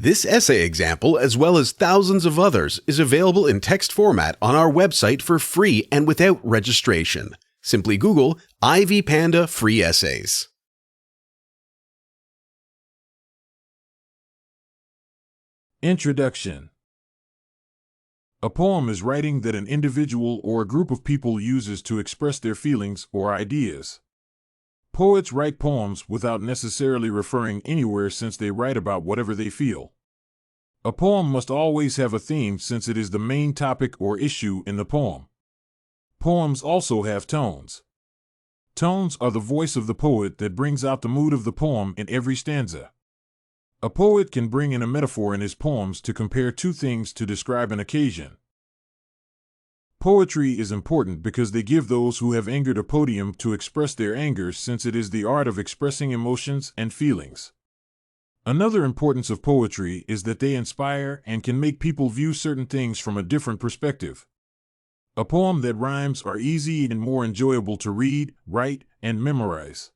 This essay example, as well as thousands of others, is available in text format on our website for free and without registration. Simply Google Ivy Panda Free Essays. Introduction. A poem is writing that an individual or a group of people uses to express their feelings or ideas. Poets write poems without necessarily referring anywhere since they write about whatever they feel. A poem must always have a theme since it is the main topic or issue in the poem. Poems also have tones. Tones are the voice of the poet that brings out the mood of the poem in every stanza. A poet can bring in a metaphor in his poems to compare two things to describe an occasion. Poetry is important because they give those who have angered a podium to express their anger, since it is the art of expressing emotions and feelings. Another importance of poetry is that they inspire and can make people view certain things from a different perspective. A poem that rhymes are easy and more enjoyable to read, write, and memorize.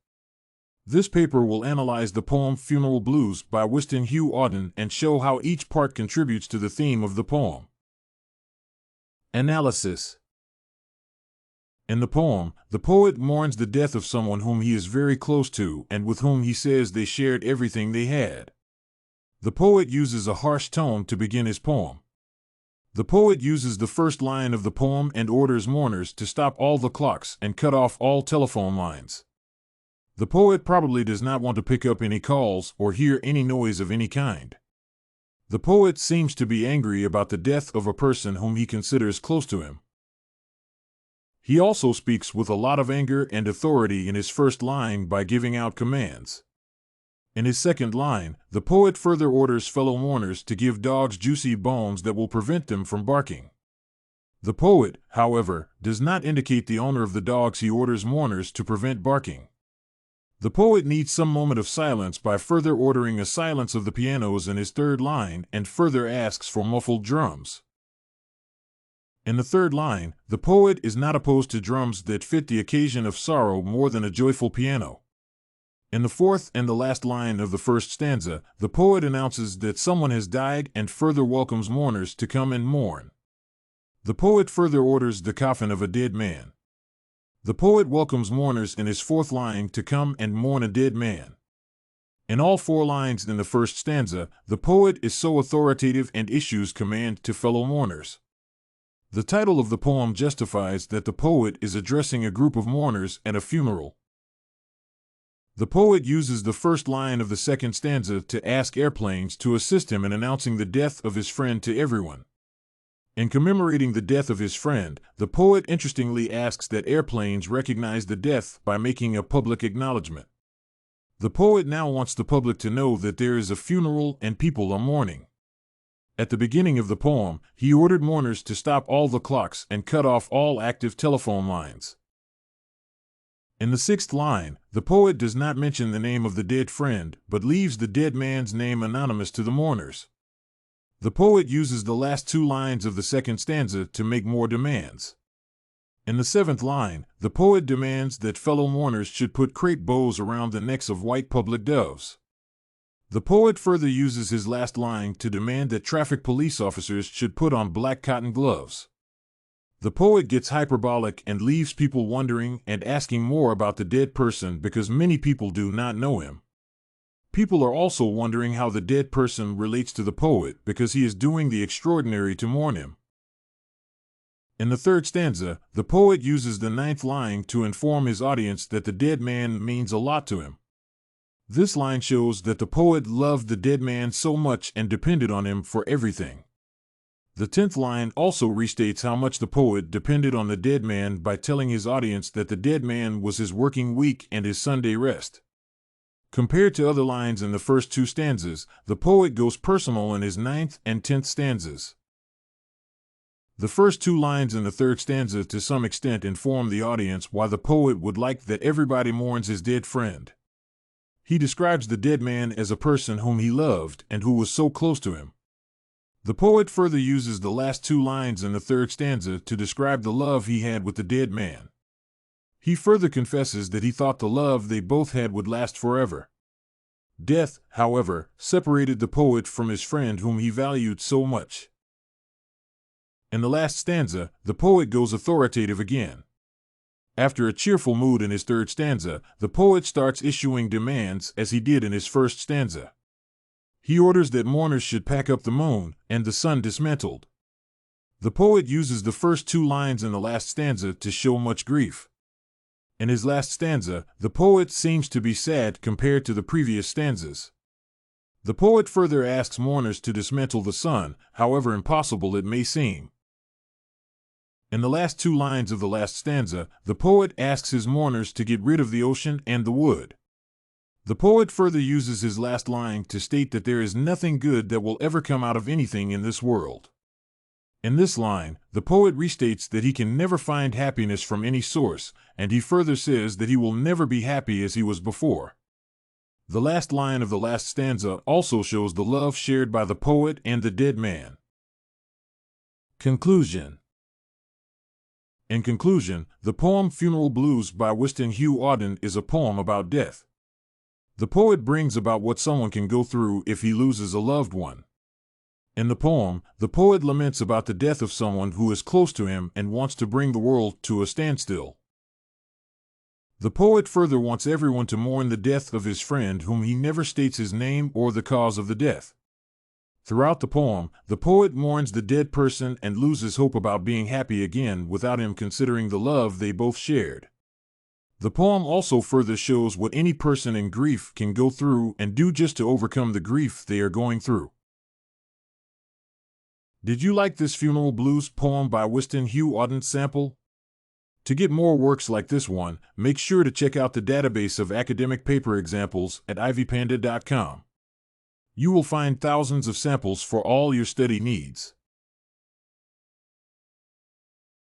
This paper will analyze the poem Funeral Blues by Wystan Hugh Auden and show how each part contributes to the theme of the poem. Analysis. In the poem, the poet mourns the death of someone whom he is very close to and with whom he says they shared everything they had. The poet uses a harsh tone to begin his poem. The poet uses the first line of the poem and orders mourners to stop all the clocks and cut off all telephone lines. The poet probably does not want to pick up any calls or hear any noise of any kind. The poet seems to be angry about the death of a person whom he considers close to him. He also speaks with a lot of anger and authority in his first line by giving out commands. In his second line, the poet further orders fellow mourners to give dogs juicy bones that will prevent them from barking. The poet, however, does not indicate the owner of the dogs he orders mourners to prevent barking. The poet needs some moment of silence by further ordering a silence of the pianos in his third line and further asks for muffled drums. In the third line, the poet is not opposed to drums that fit the occasion of sorrow more than a joyful piano. In the fourth and the last line of the first stanza, the poet announces that someone has died and further welcomes mourners to come and mourn. The poet further orders the coffin of a dead man. The poet welcomes mourners in his fourth line to come and mourn a dead man. In all four lines in the first stanza, the poet is so authoritative and issues command to fellow mourners. The title of the poem justifies that the poet is addressing a group of mourners at a funeral. The poet uses the first line of the second stanza to ask airplanes to assist him in announcing the death of his friend to everyone. In commemorating the death of his friend, the poet interestingly asks that airplanes recognize the death by making a public acknowledgement. The poet now wants the public to know that there is a funeral and people are mourning. At the beginning of the poem, he ordered mourners to stop all the clocks and cut off all active telephone lines. In the sixth line, the poet does not mention the name of the dead friend, but leaves the dead man's name anonymous to the mourners. The poet uses the last two lines of the second stanza to make more demands. In the seventh line, the poet demands that fellow mourners should put crape bows around the necks of white public doves. The poet further uses his last line to demand that traffic police officers should put on black cotton gloves. The poet gets hyperbolic and leaves people wondering and asking more about the dead person because many people do not know him. People are also wondering how the dead person relates to the poet because he is doing the extraordinary to mourn him. In the third stanza, the poet uses the ninth line to inform his audience that the dead man means a lot to him. This line shows that the poet loved the dead man so much and depended on him for everything. The 10th line also restates how much the poet depended on the dead man by telling his audience that the dead man was his working week and his Sunday rest. Compared to other lines in the first two stanzas, the poet goes personal in his 9th and 10th stanzas. The first two lines in the third stanza to some extent inform the audience why the poet would like that everybody mourns his dead friend. He describes the dead man as a person whom he loved and who was so close to him. The poet further uses the last two lines in the third stanza to describe the love he had with the dead man. He further confesses that he thought the love they both had would last forever. Death, however, separated the poet from his friend whom he valued so much. In the last stanza, the poet goes authoritative again. After a cheerful mood in his third stanza, the poet starts issuing demands as he did in his first stanza. He orders that mourners should pack up the moon and the sun dismantled. The poet uses the first two lines in the last stanza to show much grief. In his last stanza, the poet seems to be sad compared to the previous stanzas. The poet further asks mourners to dismantle the sun, however impossible it may seem. In the last two lines of the last stanza, the poet asks his mourners to get rid of the ocean and the wood. The poet further uses his last line to state that there is nothing good that will ever come out of anything in this world. In this line, the poet restates that he can never find happiness from any source, and he further says that he will never be happy as he was before. The last line of the last stanza also shows the love shared by the poet and the dead man. Conclusion. In conclusion, the poem Funeral Blues by Wystan Hugh Auden is a poem about death. The poet brings about what someone can go through if he loses a loved one. In the poem, the poet laments about the death of someone who is close to him and wants to bring the world to a standstill. The poet further wants everyone to mourn the death of his friend whom he never states his name or the cause of the death. Throughout the poem, the poet mourns the dead person and loses hope about being happy again without him considering the love they both shared. The poem also further shows what any person in grief can go through and do just to overcome the grief they are going through. Did you like this Funeral Blues poem by Wystan Hugh Auden sample? To get more works like this one, make sure to check out the database of academic paper examples at ivypanda.com. You will find thousands of samples for all your study needs.